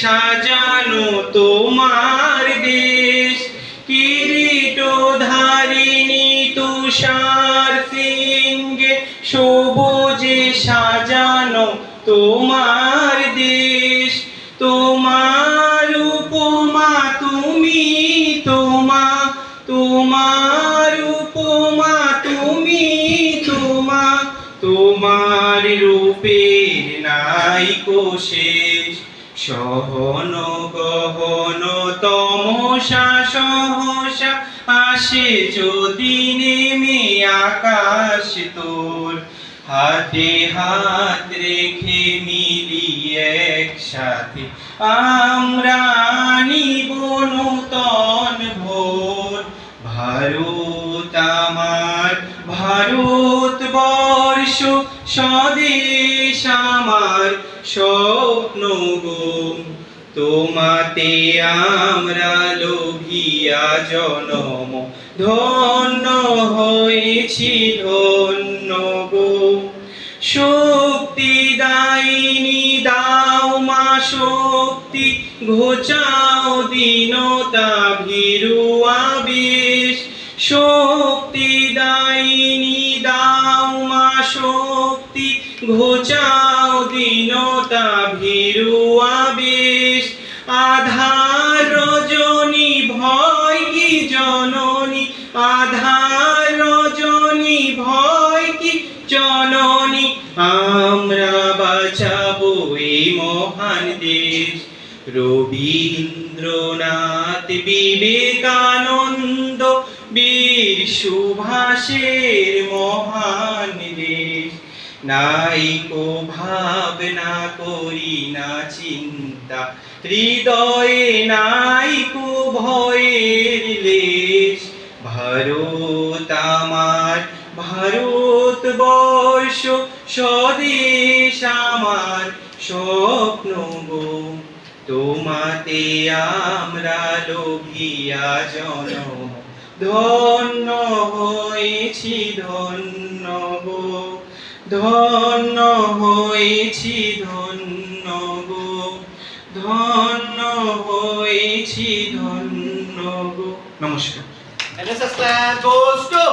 সাজানো তোমার দেশ, কিরীটধারিণী তুষার সিংহে সবুজে সাজানো তোমার দেশ। তোমার উপমা তুমি, তোমার উপমা তুমি, তোমার রূপের নাইকো শেষ। সহন গহন তমসা সহসা আসে যদি নেমে আকাশ তোর। হাতে হাত রেখে মিলি একসাথে আমরা আনিব নূতন ভোর। ভারত আমার ভারতবর্ষ, স্বদেশ আমার স্বপ্ন গো। তোমাতে আমরা লোভিয়া জনম ধন্য হয়েছি ধন্য গো। শক্তি দায়িনী দাও মা শক্তি, ঘোচাও দীনতা ভীরু আবেশ। শক্তি দায়িনী দাও মা শক্তি, ঘোচাও দীনতা ভীরু আবেশ। আধার রজনী ভয় কি জননী, আধার রজনী ভয় কি জননী, আমরা বাঁচাবো এই মহান দেশ। রবীন্দ্রনাথ বিবেকানন্দ বীর সুভাষের মহান দেশ। নাইকো ভাবনা করি না চিন্তা, হৃদয়ে নাইকো ভয়ের লেশ। ভারত আমার ভারতবর্ষ, স্বদেশ আমার স্বপ্ন গো। তোমাতে আমরা লোভিয়া জনম ধন্য হয়েছি ধন্য গো। ধন্য হয়েছি ধন্য গো, ধন্য হয়েছি ধন্য গো। নমস্কার। NSS Land goes to